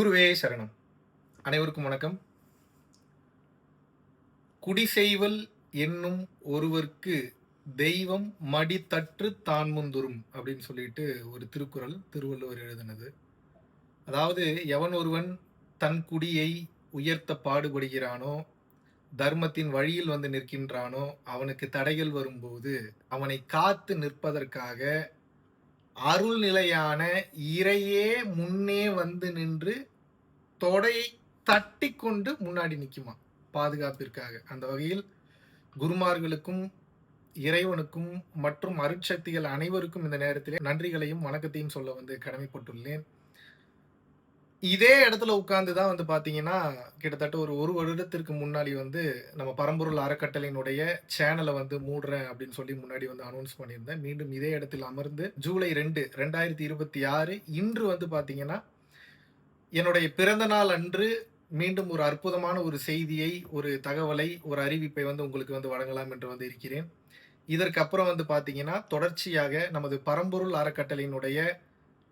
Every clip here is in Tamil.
குருவே சரணம். அனைவருக்கும் வணக்கம். குடிசெய்வல் என்னும் ஒருவர்க்கு தெய்வம் மடித்தற்று தான் முந்துரும் அப்படின்னு சொல்லிட்டு ஒரு திருக்குறள் திருவள்ளுவர் எழுதினது. அதாவது எவன் ஒருவன் தன் குடியை உயர்த்த பாடுபடுகிறானோ, தர்மத்தின் வழியில் வந்து நிற்கின்றானோ, அவனுக்கு தடைகள் வரும்போது அவனை காத்து நிற்பதற்காக அருள் நிலையான இறையே முன்னே வந்து நின்று தொடையை தட்டி கொண்டு முன்னாடி நிற்குமா பாதுகாப்பிற்காக. அந்த வகையில் குருமார்களுக்கும் இறைவனுக்கும் மற்றும் அருட்சக்திகள் அனைவருக்கும் இந்த நேரத்திலே நன்றிகளையும் வணக்கத்தையும் சொல்ல வந்து கடமைப்பட்டுள்ளேன். இதே இடத்துல உட்கார்ந்து தான் வந்து பார்த்தீங்கன்னா, கிட்டத்தட்ட ஒரு வருடத்திற்கு முன்னாடி வந்து நம்ம பரம்பொருள் அறக்கட்டளையினுடைய சேனலை வந்து மூடுறேன் அப்படின்னு சொல்லி முன்னாடி வந்து அனௌன்ஸ் பண்ணியிருந்தேன். மீண்டும் இதே இடத்தில் அமர்ந்து ஜூலை 2, 2026 இன்று வந்து பார்த்தீங்கன்னா, என்னுடைய பிறந்த நாள் அன்று மீண்டும் ஒரு அற்புதமான ஒரு செய்தியை, ஒரு தகவலை, ஒரு அறிவிப்பை வந்து உங்களுக்கு வந்து வழங்கலாம் என்று வந்து இருக்கிறேன். இதற்கு அப்புறம் வந்து பார்த்தீங்கன்னா, தொடர்ச்சியாக நமது பரம்பொருள் அறக்கட்டளையினுடைய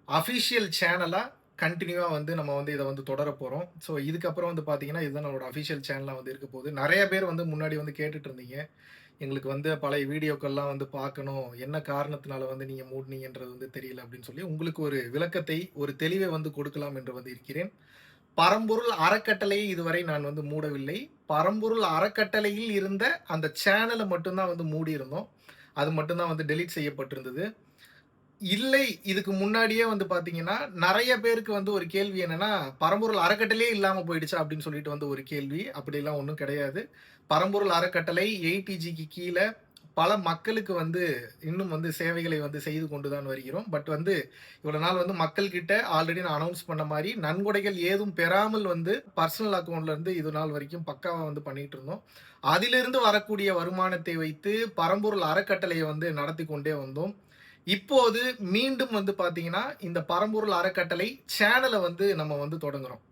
அஃபிஷியல் சேனலா கன்டினியூவா வந்து நம்ம வந்து இத வந்து தொடரப் போறோம். ஸோ இதுக்கப்புறம் வந்து பார்த்தீங்கன்னா, இதுதான் நம்மளோட அஃபிஷியல் சேனலா வந்து இருக்க போகுது. நெறைய பேர் வந்து முன்னாடி வந்து கேட்டுட்டு இருந்தீங்க. எங்களுக்கு வந்து பழைய வீடியோக்கள்லாம் வந்து பார்க்கணும். என்ன காரணத்தினால வந்து நீங்க மூடுனீங்கன்றது வந்து தெரியல அப்படின்னு சொல்லி, உங்களுக்கு ஒரு விளக்கத்தை, ஒரு தெளிவை வந்து கொடுக்கலாம் என்று வந்து இருக்கிறேன். பரம்பொருள் அறக்கட்டளையை இதுவரை நான் வந்து மூடவில்லை. பரம்பொருள் அறக்கட்டளையில் இருந்த அந்த சேனல மட்டும் தான் வந்து மூடியிருந்தோம். அது மட்டும் தான் வந்து டெலீட் செய்யப்பட்டிருந்தது. இல்லை, இதுக்கு முன்னாடியே வந்து பார்த்தீங்கன்னா, நெறைய பேருக்கு வந்து ஒரு கேள்வி என்னன்னா, பரம்பொருள் அறக்கட்டளையே இல்லாம போயிடுச்சா? அப்படின்னு சொல்லிட்டு வந்து ஒரு கேள்வி. அப்படிலாம் ஒண்ணும் கிடையாது. பரம்பொருள் அறக்கட்டளை ATGக்கு கீழ பல மக்களுக்கு வந்து இன்னும் வந்து சேவைகளை வந்து செய்து கொண்டு தான் வருகிறோம். பட் வந்து இவ்வளவு நாள் வந்து மக்கள் கிட்ட ஆல்ரெடி நான் அனௌன்ஸ் பண்ண மாரி நன்கொடைகள் ஏதும் பெறாமல் வந்து பர்சனல் அக்கவுண்ட்ல இருந்து இது நாள் வரைக்கும் பக்காவா வந்து பண்ணிட்டு இருந்தோம். அதிலிருந்து வரக்கூடிய வருமானத்தை வைத்து பரம்பொருள் அறக்கட்டளையை வந்து நடத்தி கொண்டே வந்தோம். இப்போது மீண்டும் வந்து பார்த்தீங்கன்னா, இந்த பரம்பொருள் அறக்கட்டளை சேனல வந்து நம்ம வந்து தொடங்குறோம்.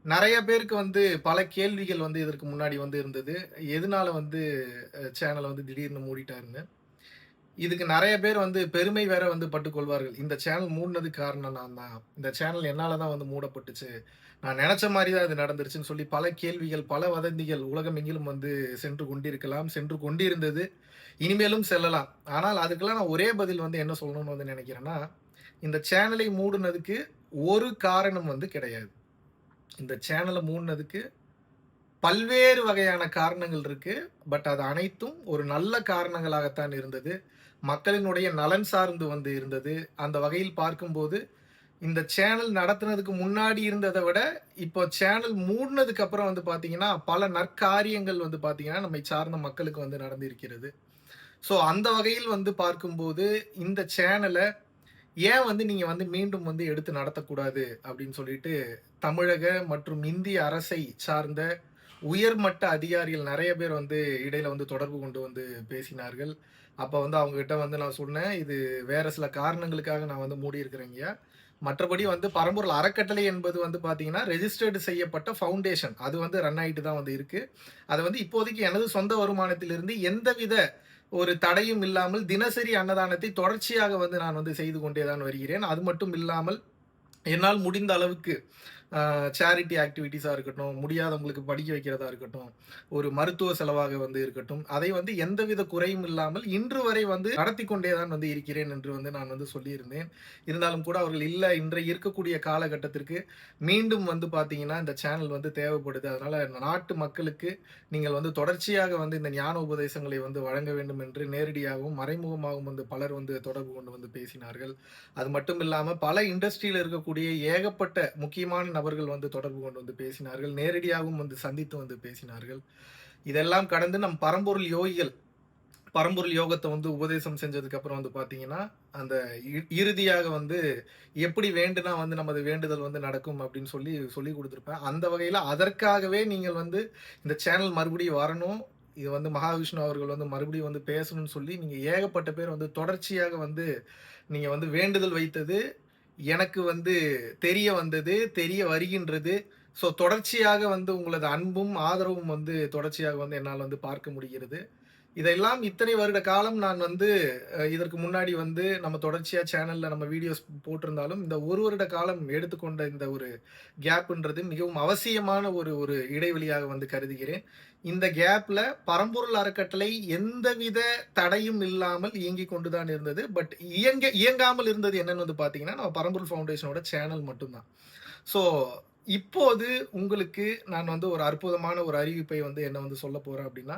நெறைய பேருக்கு வந்து பல கேள்விகள் வந்து இதற்கு முன்னாடி வந்து இருந்தது. எதனால வந்து சேனல வந்து திடீர்னு மூடிட்டாருன்னு. இதுக்கு நெறைய பேர் வந்து பெருமை வேற வந்து பட்டுக் கொள்வார்கள். இந்த சேனல் மூடுனதுக்கு காரணம் நான் தான். இந்த சேனல் என்னால தான் வந்து மூடப்பட்டுச்சு. நான் நெனச்ச மாரி தான் இது நடந்துருச்சுன்னு சொல்லி பல கேள்விகள், பல வதந்திகள் உலகம் எங்கிலும் வந்து சென்று கொண்டிருக்கலாம். சென்று கொண்டிருந்தது. இனிமேலும் செல்லலாம். ஆனால் அதுக்கெல்லாம் நான் ஒரே பதில் வந்து என்ன சொல்லணும்னு வந்து நெனைக்கிறேன்னா, இந்த சேனலை மூடுனதுக்கு ஒரு காரணம் வந்து கிடையாது. இந்த சேனல மூடுனதுக்கு பல்வேறு வகையான காரணங்கள் இருக்கு. பட் அது அனைத்தும் ஒரு நல்ல காரணங்களாகத்தான் இருந்தது. மக்களினுடைய நலன் சார்ந்து வந்து இருந்தது. அந்த வகையில் பார்க்கும்போது, இந்த சேனல் நடத்துனதுக்கு முன்னாடி இருந்தத விட, இப்போ சேனல் மூடுனதுக்கு அப்புறம் வந்து பார்த்தீங்கன்னா, பல நற்காரியங்கள் வந்து பார்த்தீங்கன்னா, நம்மை சார்ந்த மக்களுக்கு வந்து நடந்திருக்கிறது. ஸோ அந்த வகையில் வந்து பார்க்கும்போது, இந்த சேனல ஏன் வந்து நீங்க வந்து மீண்டும் வந்து எடுத்து நடத்தக்கூடாது அப்படின்னு சொல்லிட்டு, தமிழக மற்றும் இந்திய அரசை சார்ந்த உயர்மட்ட அதிகாரிகள் நெறைய பேர் வந்து இடையில வந்து தொடர்பு கொண்டு வந்து பேசினார்கள். அப்ப வந்து அவங்ககிட்ட வந்து நான் சொன்னேன், "இது வேற சில காரணங்களுக்காக நான் வந்து மூடியிருக்கிறேங்கய்யா. மற்றபடி வந்து பரம்பொருள் அறக்கட்டளை என்பது வந்து பார்த்தீங்கன்னா, ரெஜிஸ்டர்டு செய்யப்பட்ட ஃபவுண்டேஷன். அது வந்து ரன் ஆயிட்டு தான் வந்து இருக்கு. அத வந்து இப்போதைக்கு எனது சொந்த வருமானத்திலிருந்து எந்தவித ஒரு தடையும் இல்லாமல் தினசரி அன்னதானத்தை தொடர்ச்சியாக வந்து நான் வந்து செய்து கொண்டே தான் வருகிறேன். அது மட்டும் இல்லாமல் என்னால் முடிந்த அளவுக்கு சேரிட்டி ஆக்டிவிட்டீஸா இருக்கட்டும், முடியாதவங்களுக்கு படிக்க வைக்கிறதா இருக்கட்டும், ஒரு மருத்துவ செலவாக வந்து இருக்கட்டும், அதை வந்து எந்தவித குறையும் இல்லாமல் இன்று வரை வந்து நடத்திக் கொண்டே தான் வந்து இருக்கிறேன் என்று வந்து நான் வந்து சொல்லியிருந்தேன். இருந்தாலும் கூட அவர்கள் இல்ல இன்றைய இருக்கக்கூடிய காலகட்டத்திற்கு மீண்டும் வந்து பார்த்தீங்கன்னா, இந்த சேனல் வந்து தேவைப்படுது. அதனால நாட்டு மக்களுக்கு நீங்கள் வந்து தொடர்ச்சியாக வந்து இந்த ஞான உபதேசங்களை வந்து வழங்க வேண்டும் என்று நேரடியாகவும், மறைமுகமாகவும் வந்து பலர் வந்து தொடர்பு கொண்டு வந்து பேசினார்கள். அது மட்டும் இல்லாம பல இண்டஸ்ட்ரியில இருக்கக்கூடிய ஏகப்பட்ட முக்கியமான நபர்கள் வந்து தொடர்பு கொண்டு வந்து பேசினார்கள். நேரடியாகவும் வந்து சந்தித்து வந்து பேசினார்கள். இதெல்லாம் கடந்து நம் பரம்பொருள் யோகிகள், பரம்பொருள் யோகத்த வந்து உபதேசம் செஞ்சதுக்கு அப்புறம் வந்து பார்த்தீங்கன்னா, அந்த இறுதியாக வந்து எப்படி வேண்டுனா வந்து நமது வேண்டுதல் வந்து நடக்கும் அப்படின்னு சொல்லி சொல்லிக் குடுத்திருப்பேன். அந்த வகையில அதற்காகவே நீங்கள் வந்து இந்த சேனல் மறுபடியும் வரணும். இது வந்து மகாவிஷ்ணு அவர்கள் வந்து மறுபடியும் வந்து பேசணும்னு சொல்லி நீங்க ஏகப்பட்ட பேர் வந்து தொடர்ச்சியாக வந்து நீங்க வந்து வேண்டுதல் வைத்தது எனக்கு வந்து தெரிய வந்தது, தெரிய வருகின்றது. ஸோ தொடர்ச்சியாக வந்து உங்களது அன்பும், ஆதரவும் வந்து தொடர்ச்சியாக வந்து என்னால வந்து பார்க்க முடிகிறது. இதெல்லாம் இத்தனை வருட காலம் நான் வந்து இதற்கு முன்னாடி வந்து நம்ம தொடர்ச்சியா சேனல்ல நம்ம வீடியோஸ் போட்டிருந்தாலும், இந்த 1 வருட காலம் எடுத்துக்கொண்ட இந்த ஒரு கேப்ன்றது மிகவும் அவசியமான ஒரு ஒரு இடைவெளியாக வந்து கருதுகிறேன். இந்த கேப்ல பரம்பொருள் அறக்கட்டளை எந்தவித தடையும் இல்லாமல் இயங்கிக் கொண்டு தான் இருந்தது. பட் இயங்காமல் இருந்தது என்னன்னு வந்து பார்த்தீங்கன்னா, நம்ம பரம்பொருள் ஃபவுண்டேஷனோட சேனல் மட்டும் தான். ஸோ இப்போது உங்களுக்கு நான் வந்து ஒரு அற்புதமான ஒரு அறிவிப்பை வந்து என்ன வந்து சொல்லப் போறேன் அப்படின்னா,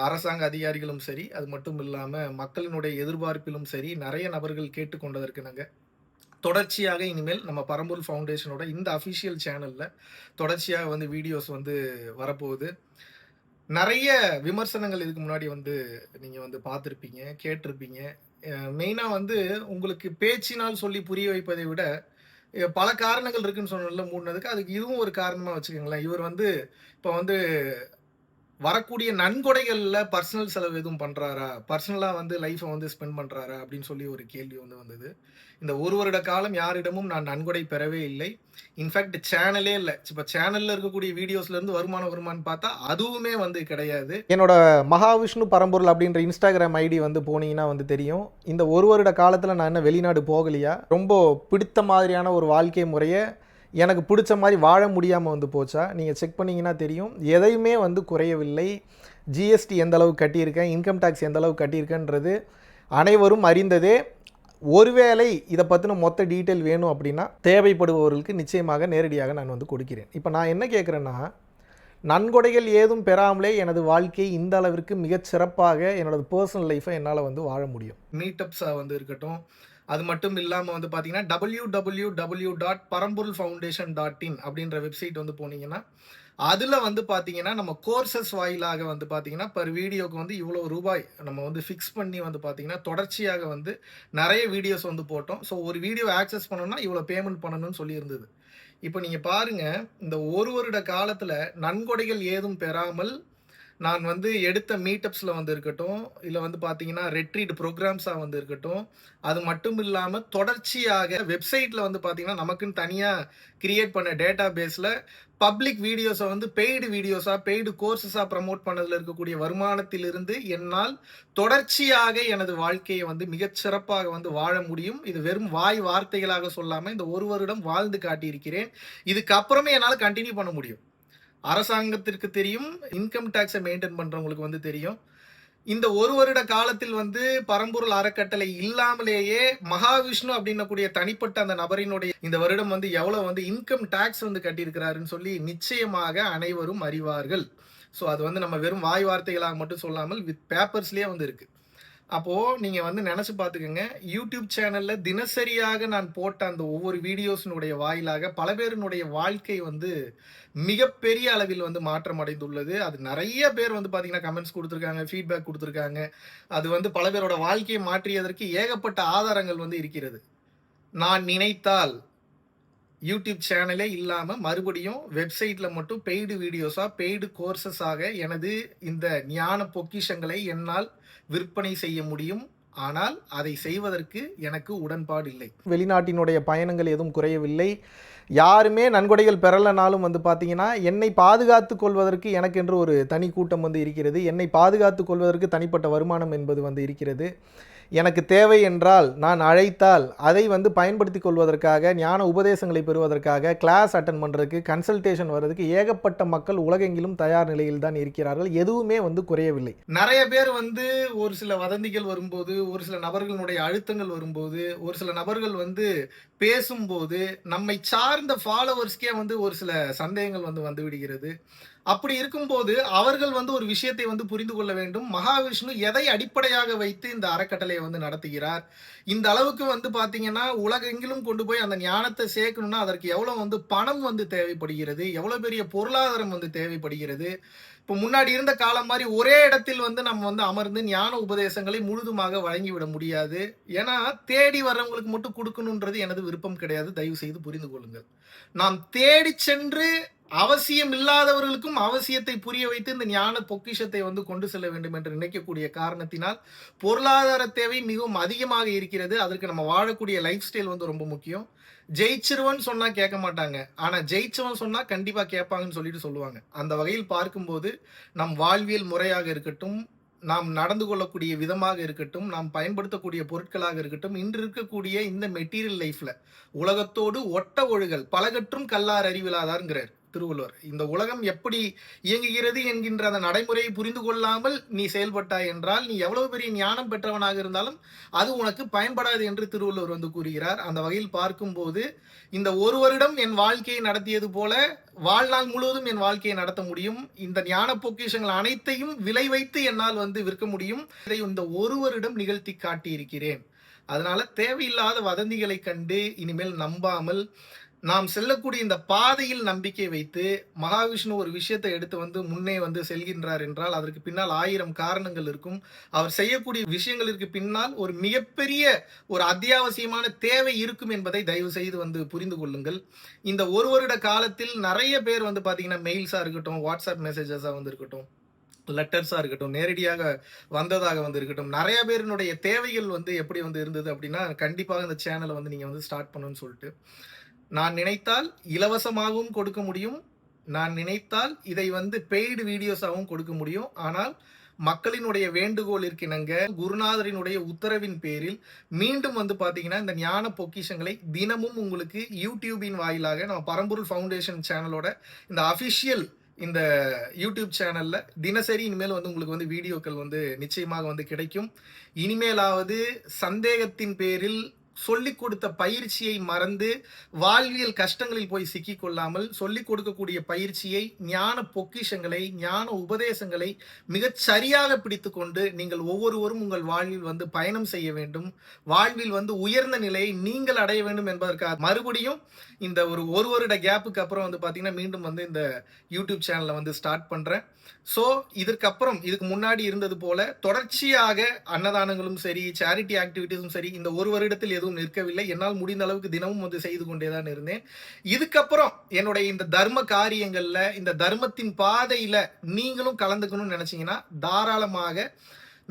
அரசாங்க அதிகாரிகளும் சரி, அது மட்டும் இல்லாம மக்களினுடைய எதிர்பார்ப்பிலும் சரி, நெறைய நபர்கள் கேட்டுக்கொண்டதற்கு இணங்க, தொடர்ச்சியாக இனிமேல் நம்ம பரம்பொருள் ஃபவுண்டேஷனோட இந்த அஃபிஷியல் சேனல்ல தொடர்ச்சியாக வந்து வீடியோஸ் வந்து வரப்போகுது. நெறைய விமர்சனங்கள் இதுக்கு முன்னாடி வந்து நீங்க வந்து பார்த்திருப்பீங்க, கேட்டிருப்பீங்க. மெயினா வந்து உங்களுக்கு பேச்சினால் சொல்லி புரிய வைப்பதை விட, பல காரணங்கள் இருக்குன்னு சொன்னேன்ல மூடுனதுக்கு, அதுக்கு இதுவும் ஒரு காரணமா வச்சுக்கங்களேன். இவர் வந்து இப்ப வந்து வரக்கூடிய நன்கொடைகள்ல பர்சனல் செலவு எதுவும் பண்றாரா? பர்சனலா வந்து லைஃப்ப வந்து ஸ்பெண்ட் பண்றாரா? அப்படின்னு சொல்லி ஒரு கேள்வி வந்து வந்தது. இந்த 1 வருட காலம் யாரிடமும் நான் நன்கொடை பெறவே இல்லை. இன்ஃபாக்ட் சேனலே இல்ல. இப்ப சேனல்ல இருக்கக்கூடிய வீடியோஸ்ல இருந்து வருமானம் வருமான்னு பார்த்தா, அதுவுமே வந்து கிடையாது. என்னோட மகாவிஷ்ணு பரம்பொருள் அப்படின்ற இன்ஸ்டாகிராம் ஐடி வந்து போனீங்கன்னா வந்து தெரியும். இந்த 1 வருட காலத்தில் நான் என்ன வெளிநாடு போகலையா? ரொம்ப பிடித்த மாதிரியான ஒரு வாழ்க்கை முறையை எனக்கு பிடிச்ச மாதிரி வாழ முடியாமல் வந்து போச்சா? நீங்கள் செக் பண்ணிங்கன்னா தெரியும். எதையுமே வந்து குறையவில்லை. ஜிஎஸ்டி எந்த அளவுக்கு கட்டியிருக்கேன், இன்கம் டேக்ஸ் எந்த அளவுக்கு கட்டியிருக்கேன்றது அனைவரும் அறிந்ததே. ஒருவேளை இதை பற்றின மொத்த டீட்டெயில் வேணும் அப்படின்னா தேவைப்படுபவர்களுக்கு நிச்சயமாக நேரடியாக நான் வந்து கொடுக்கிறேன். இப்போ நான் என்ன கேட்குறேன்னா, நன்கொடைகள் ஏதும் பெறாமலே எனது வாழ்க்கை இந்த அளவிற்கு மிகச் சிறப்பாக என்னோட பர்சனல் லைஃப்பை என்னால் வந்து வாழ முடியும். மீட்டப்ஸாக வந்து இருக்கட்டும், அது மட்டும் இல்லாமல் வந்து பார்த்தீங்கன்னா www.paramporulfoundation.in அப்படின்ற வெப்சைட் வந்து போனீங்கன்னா, அதில் வந்து பார்த்தீங்கன்னா நம்ம கோர்சஸ் வாயிலாக வந்து பார்த்தீங்கன்னா பர் வீடியோக்கு வந்து இவ்வளோ ரூபாய் நம்ம வந்து ஃபிக்ஸ் பண்ணி வந்து பார்த்தீங்கன்னா தொடர்ச்சியாக வந்து நிறைய வீடியோஸ் வந்து போட்டோம். ஸோ ஒரு வீடியோ ஆக்சஸ் பண்ணணும்னா இவ்வளோ பேமெண்ட் பண்ணணும்னு சொல்லியிருந்தது. இப்போ நீங்கள் பாருங்க, இந்த 1 வருட காலத்தில் நன்கொடைகள் ஏதும் பெறாமல் நான் வந்து எடுத்த மீட்டப்ஸில் வந்து இருக்கட்டும், இல்லை வந்து பார்த்தீங்கன்னா ரெட்ரீட் ப்ரோக்ராம்ஸாக வந்து இருக்கட்டும், அது மட்டும் இல்லாமல் தொடர்ச்சியாக வெப்சைட்டில் வந்து பார்த்தீங்கன்னா நமக்குன்னு தனியாக கிரியேட் பண்ண டேட்டா பேஸில் பப்ளிக் வீடியோஸை வந்து பெய்டு வீடியோஸாக பெய்டு கோர்சஸாக ப்ரமோட் பண்ணதில் இருக்கக்கூடிய வருமானத்திலிருந்து என்னால் தொடர்ச்சியாக எனது வாழ்க்கையை வந்து மிகச்சிறப்பாக வந்து வாழ முடியும். இது வெறும் வாய் வார்த்தைகளாக சொல்லாமல் இந்த 1 வருடம் வாழ்ந்து காட்டியிருக்கிறேன். இதுக்கப்புறமே என்னால் கண்டினியூ பண்ண முடியும். அரசாங்கத்திற்கு தெரியும், இன்கம் டேக்ஸை மெயின்டைன் பண்றவங்களுக்கு வந்து தெரியும். இந்த 1 வருட காலத்தில் வந்து பரம்பொருள் அறக்கட்டளை இல்லாமலேயே மகாவிஷ்ணு அப்படின்னக்கூடிய தனிப்பட்ட அந்த நபரினுடைய இந்த வருடம் வந்து எவ்வளவு வந்து இன்கம் டேக்ஸ் வந்து கட்டியிருக்கிறாருன்னு சொல்லி நிச்சயமாக அனைவரும் அறிவார்கள். ஸோ அது வந்து நம்ம வெறும் வாய் வார்த்தைகளாக மட்டும் சொல்லாமல் வித் பேப்பர்ஸ்லேயே வந்து இருக்கு. அப்போ நீங்க வந்து நினைச்சு பார்த்துக்கங்க, யூடியூப் சேனல்ல தினசரியாக நான் போட்ட அந்த ஒவ்வொரு வீடியோஸினுடைய வாயிலாக பல பேரினுடைய வாழ்க்கை வந்து மிகப்பெரிய அளவில் வந்து மாற்றம் அடைந்துள்ளது. அது நிறைய பேர் வந்து பார்த்தீங்கன்னா கமெண்ட்ஸ் கொடுத்துருக்காங்க, ஃபீட்பேக் கொடுத்துருக்காங்க. அது வந்து பல பேரோட வாழ்க்கையை மாற்றியதற்கு ஏகப்பட்ட ஆதாரங்கள் வந்து இருக்கிறது. நான் நினைத்தால் யூடியூப் சேனலே இல்லாம மறுபடியும் வெப்சைட்ல மட்டும் பெய்டு வீடியோஸா பெய்டு கோர்சஸாக எனது இந்த ஞான பொக்கிஷங்களை என்னால் விற்பனை செய்ய முடியும். ஆனால் அதை செய்வதற்கு எனக்கு உடன்பாடு இல்லை. வெளிநாட்டினுடைய பயணங்கள் எதுவும் குறையவில்லை. யாருமே நன்கொடைகள் பெறலைனாலும் வந்து பார்த்தீங்கன்னா, என்னை பாதுகாத்து கொள்வதற்கு எனக்கென்று ஒரு தனி கூட்டம் வந்து இருக்கிறது. என்னை பாதுகாத்து கொள்வதற்கு தனிப்பட்ட வருமானம் என்பது வந்து இருக்கிறது. எனக்கு தேவை என்றால் நான் அழைத்தால் அதை வந்து பயன்படுத்தி கொள்வதற்காக, ஞான உபதேசங்களை பெறுவதற்காக, கிளாஸ் அட்டன் பண்ணுறதுக்கு, கன்சல்டேஷன் வர்றதுக்கு ஏகப்பட்ட மக்கள் உலகெங்கிலும் தயார் நிலையில் தான் இருக்கிறார்கள். எதுவுமே வந்து குறையவில்லை. நிறைய பேர் வந்து ஒரு சில வதந்திகள் வரும்போது, ஒரு சில நபர்களுடைய அழுத்தங்கள் வரும்போது, ஒரு சில நபர்கள் வந்து பேசும்போது, நம்மை சார்ந்த ஃபாலோவர்ஸ்க்கே வந்து ஒரு சில சந்தேகங்கள் வந்து வந்துவிடுகிறது. அப்படி இருக்கும்போது அவர்கள் வந்து ஒரு விஷயத்தை வந்து புரிந்து கொள்ள வேண்டும். மகாவிஷ்ணு எதை அடிப்படையாக வைத்து இந்த அறக்கட்டளையை வந்து நடத்துகிறார்? இந்த அளவுக்கு வந்து பார்த்தீங்கன்னா, உலகெங்கிலும் கொண்டு போய் அந்த ஞானத்தை சேர்க்கணும்னா, அதற்கு எவ்வளவு வந்து பணம் வந்து தேவைப்படுகிறது? எவ்வளவு பெரிய பொருளாதாரம் வந்து தேவைப்படுகிறது? இப்போ முன்னாடி இருந்த காலம் மாதிரி ஒரே இடத்தில் வந்து நம்ம வந்து அமர்ந்து ஞான உபதேசங்களை முழுதுமாக வழங்கிவிட முடியாது. ஏன்னா, தேடி வர்றவங்களுக்கு மட்டும் கொடுக்கணுன்றது எனது விருப்பம் கிடையாது. தயவு செய்து புரிந்து கொள்ளுங்கள். நாம் தேடி சென்று அவசியம் இல்லாதவர்களுக்கும் அவசியத்தை புரிய வைத்து இந்த ஞான பொக்கிஷத்தை வந்து கொண்டு செல்ல வேண்டும் என்று நினைக்கக்கூடிய காரணத்தினால் பொருளாதார தேவை மிகவும் அதிகமாக இருக்கிறது. அதற்கு நம்ம வாழக்கூடிய லைஃப் ஸ்டைல் வந்து ரொம்ப முக்கியம். ஜெயிச்சிருவன் சொன்னா கேட்க மாட்டாங்க, ஆனா ஜெயிச்சவன் சொன்னா கண்டிப்பா கேட்பாங்கன்னு சொல்லிட்டு சொல்லுவாங்க. அந்த வகையில் பார்க்கும்போது நம் வாழ்வியல் முறையாக இருக்கட்டும், நாம் நடந்து கொள்ளக்கூடிய விதமாக இருக்கட்டும், நாம் பயன்படுத்தக்கூடிய பொருட்களாக இருக்கட்டும், இன்று இருக்கக்கூடிய இந்த மெட்டீரியல் லைஃப்ல உலகத்தோடு ஒட்ட ஒழுகல் பலகற்றும் கல்லார் அறிவிலாதார்ங்கிறார் திருவள்ளுவர். இந்த உலகம் எப்படி இயங்குகிறது என்கின்ற அந்த நடைமுறையை புரிந்து கொள்ளாமல் நீ செயல்பட்டாய் என்றால் நீ எவ்வளவு பெரிய ஞானம் பெற்றவனாக இருந்தாலும் அது உனக்கு பயன்படாது என்று திருவள்ளுவர் வந்து கூறுகிறார். அந்த வகையில் பார்க்கும்போது இந்த ஒரு வருடம் என் வாழ்க்கையை நடத்தியது போல வாழ்நாள் முழுவதும் என் வாழ்க்கையை நடத்த முடியும். இந்த ஞான பொக்கிஷங்கள் அனைத்தையும் விலை வைத்து என்னால் வந்து விற்க முடியும். இதை இந்த ஒரு வருடம் நிகழ்த்தி காட்டியிருக்கிறேன். அதனால தேவையில்லாத வதந்திகளை கண்டு இனிமேல் நம்பாமல் நாம் செல்லக்கூடிய இந்த பாதையில் நம்பிக்கை வைத்து மகாவிஷ்ணு ஒரு விஷயத்தை எடுத்து வந்து முன்னே வந்து செல்கின்றார் என்றால் அதற்கு பின்னால் 1000 காரணங்கள் இருக்கும். அவர் செய்யக்கூடிய விஷயங்களுக்கு பின்னால் ஒரு மிகப்பெரிய ஒரு அத்தியாவசியமான தேவை இருக்கும் என்பதை தயவு செய்து வந்து புரிந்து கொள்ளுங்கள். இந்த ஒரு வருட காலத்தில் நிறைய பேர் வந்து பார்த்தீங்கன்னா மெயில்ஸாக இருக்கட்டும், வாட்ஸ்அப் மெசேஜஸாக வந்து இருக்கட்டும், லெட்டர்ஸாக இருக்கட்டும், நேரடியாக வந்ததாக வந்து இருக்கட்டும், நிறைய பேரினுடைய தேவைகள் வந்து எப்படி வந்து இருந்தது அப்படின்னா கண்டிப்பாக இந்த சேனலை வந்து நீங்கள் வந்து ஸ்டார்ட் பண்ணணும்னு சொல்லிட்டு நான் நினைத்தால் இலவசமாகவும் கொடுக்க முடியும். நான் நினைத்தால் இதை வந்து பெய்டு வீடியோஸாகவும் கொடுக்க முடியும். ஆனால் மக்களினுடைய வேண்டுகோளிற்கிணங்க குருநாதரினுடைய உத்தரவின் பேரில் மீண்டும் வந்து பார்த்தீங்கன்னா இந்த ஞான பொக்கிஷங்களை தினமும் உங்களுக்கு யூடியூபின் வாயிலாக நம்ம பரம்பொருள் ஃபவுண்டேஷன் சேனலோட இந்த அஃபிஷியல் இந்த யூடியூப் சேனல்ல தினசரி இனிமேல் வந்து உங்களுக்கு வந்து வீடியோக்கள் வந்து நிச்சயமாக வந்து கிடைக்கும். இனிமேலாவது சந்தேகத்தின் பேரில் சொல்லிக் கொடுத்த பயிற்சியை மறந்து வாழ்வியல் கஷ்டங்களில் போய் சிக்கிக் கொள்ளாமல் சொல்லிக் கொடுக்கக்கூடிய பயிற்சியை, ஞான பொக்கிஷங்களை, ஞான உபதேசங்களை மிகச் சரியாக பிடித்து கொண்டு நீங்கள் ஒவ்வொருவரும் உங்கள் வாழ்வில் வந்து பயணம் செய்ய வேண்டும். வாழ்வில் வந்து உயர்ந்த நிலையை நீங்கள் அடைய வேண்டும் என்பதற்காக மறுபடியும் இந்த ஒரு வருட கேப்புக்கு அப்புறம் வந்து பார்த்தீங்கன்னா மீண்டும் வந்து இந்த யூடியூப் சேனலை வந்து ஸ்டார்ட் பண்ணுறேன். ஸோ இதுக்கு முன்னாடி இருந்தது போல தொடர்ச்சியாக அன்னதானங்களும் சரி, சேரிட்டி ஆக்டிவிட்டீஸும் சரி இந்த ஒரு வருடத்தில் எதுவும் நிற்கவில்லை. என்னால் முடிந்த அளவுக்கு தினமும் வந்து செய்து கொண்டே தான் இருந்தேன். இதுக்கப்புறம் என்னுடைய இந்த தர்ம காரியங்கள்ல, இந்த தர்மத்தின் பாதையில நீங்களும் கலந்துக்கணும்னு நினைச்சீங்கன்னா தாராளமாக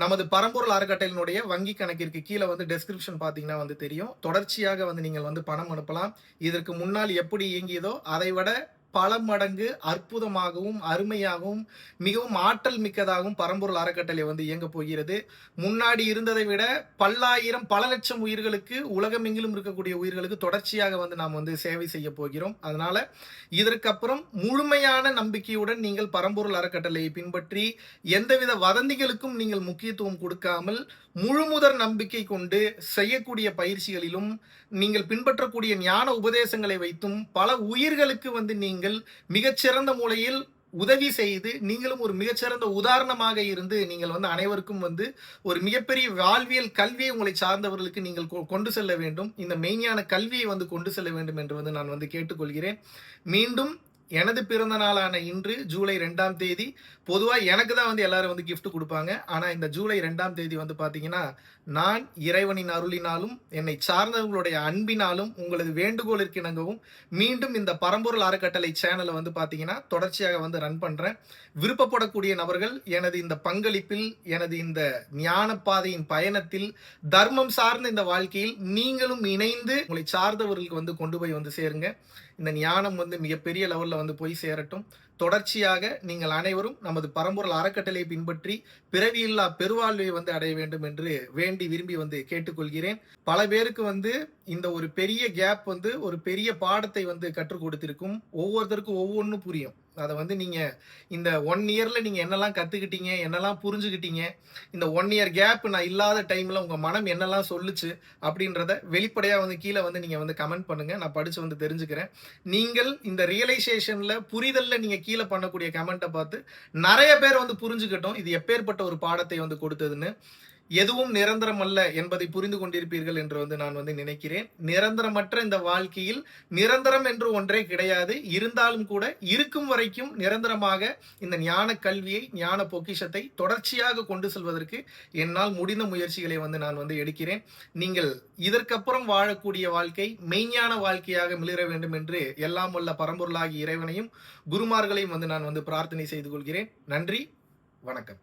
நமது பரம்பொருள் அறக்கட்டளையினுடைய வங்கி கணக்கிற்கு கீழே வந்து டெஸ்கிரிப்ஷன் பார்த்தீங்கன்னா வந்து தெரியும். தொடர்ச்சியாக வந்து நீங்கள் வந்து பணம் அனுப்பலாம். இதற்கு முன்னால் எப்படி இயங்கியதோ அதை விட பல மடங்கு அற்புதமாகவும் அருமையாகவும் மிகவும் ஆற்றல் மிக்கதாகவும் பரம்பொருள் அறக்கட்டளை வந்து இயங்க போகிறது. முன்னாடி இருந்ததை விட பல லட்சம் உயிர்களுக்கு, உலகமெங்கிலும் இருக்கக்கூடிய உயிர்களுக்கு தொடர்ச்சியாக வந்து நாம் வந்து சேவை செய்ய போகிறோம். அதனால இதற்கப்புறம் முழுமையான நம்பிக்கையுடன் நீங்கள் பரம்பொருள் அறக்கட்டளையை பின்பற்றி எந்தவித வதந்திகளுக்கும் நீங்கள் முக்கியத்துவம் கொடுக்காமல் முழுமுதற் நம்பிக்கை கொண்டு செய்யக்கூடிய பயிற்சிகளிலும் நீங்கள் பின்பற்றக்கூடிய ஞான உபதேசங்களை வைத்தும் பல உயிர்களுக்கு வந்து நீங்கள் மிகச்சிறந்த முறையில் உதவி செய்து நீங்களும் ஒரு மிகச்சிறந்த உதாரணமாக இருந்து நீங்கள் வந்து அனைவருக்கும் வந்து ஒரு மிகப்பெரிய வாழ்வியல் கல்வியை உங்களை சார்ந்தவர்களுக்கு நீங்கள் கொண்டு செல்ல வேண்டும். இந்த மெய்ஞான கல்வியை வந்து கொண்டு செல்ல வேண்டும் என்று வந்து நான் வந்து கேட்டுக்கொள்கிறேன். மீண்டும் எனது பிறந்த நாளான இன்று ஜூலை 2ஆம் தேதி பொதுவாக எனக்கு தான் வந்து எல்லாரும் வந்து கிஃப்ட் கொடுப்பாங்க. ஆனால் இந்த ஜூலை 2ஆம் தேதி வந்து பார்த்தீங்கன்னா நான் இறைவனின் அருளினாலும் என்னை சார்ந்தவங்களுடைய அன்பினாலும் உங்களது வேண்டுகோளிற்கு இணங்கவும் மீண்டும் இந்த பரம்பொருள் அறக்கட்டளை சேனலை வந்து பார்த்தீங்கன்னா தொடர்ச்சியாக வந்து ரன் பண்ணுறேன். விருப்பப்படக்கூடிய நபர்கள் எனது இந்த பங்களிப்பில், எனது இந்த ஞான பாதையின் பயணத்தில், தர்மம் சார்ந்த இந்த வாழ்க்கையில் நீங்களும் இணைந்து உங்களை சார்ந்தவர்களுக்கு வந்து கொண்டு போய் வந்து சேருங்க. இந்த ஞானம் வந்து மிகப்பெரிய லெவலில் வந்து போய் சேரட்டும். தொடர்ச்சியாக நீங்கள் அனைவரும் நமது பரம்பொருள் அறக்கட்டளையை பின்பற்றி பிறவியில்லா பெருவாழ்வை வந்து அடைய வேண்டும் என்று வேண்டி விரும்பி வந்து கேட்டுக்கொள்கிறேன். பல பேருக்கு வந்து இந்த ஒரு பெரிய கேப் வந்து ஒரு பெரிய பாடத்தை வந்து கற்றுக் கொடுத்திருக்கும். ஒவ்வொருத்தருக்கும் ஒவ்வொன்றும் புரியும். அதை வந்து நீங்கள் இந்த 1 இயரில் நீங்கள் என்னெல்லாம் கற்றுக்கிட்டீங்க, என்னெல்லாம் புரிஞ்சுக்கிட்டீங்க, இந்த 1 இயர் கேப் நான் இல்லாத டைமில் உங்கள் மனம் என்னெல்லாம் சொல்லுச்சு அப்படின்றத வெளிப்படையாக வந்து கீழே வந்து நீங்கள் வந்து கமெண்ட் பண்ணுங்கள். நான் படித்து வந்து தெரிஞ்சுக்கிறேன். நீங்கள் இந்த ரியலைசேஷனில் புரிதலில் நீங்கள் கீழே பண்ணக்கூடிய கமெண்ட்டை பார்த்து நிறைய பேர் வந்து புரிஞ்சுக்கிட்டோம் இது எப்பேற்பட்ட ஒரு பாடத்தை வந்து கொடுத்ததுன்னு. எதுவும் நிரந்தரம் அல்ல என்பதை புரிந்து கொண்டிருப்பீர்கள் என்று வந்து நான் வந்து நினைக்கிறேன். நிரந்தரமற்ற இந்த வாழ்க்கையில் நிரந்தரம் என்று ஒன்றே கிடையாது. இருந்தாலும் கூட இருக்கும் வரைக்கும் நிரந்தரமாக இந்த ஞான கல்வியை, ஞான பொக்கிஷத்தை தொடர்ச்சியாக கொண்டு செல்வதற்கு என்னால் முடிந்த முயற்சிகளை வந்து நான் வந்து எடுக்கிறேன். நீங்கள் இதற்கப்புறம் வாழக்கூடிய வாழ்க்கை மெய்ஞான வாழ்க்கையாக மிளிர வேண்டும் என்று எல்லாம் வல்ல பரம்பொருளாகி இறைவனையும் குருமார்களையும் வந்து நான் வந்து பிரார்த்தனை செய்து கொள்கிறேன். நன்றி, வணக்கம்.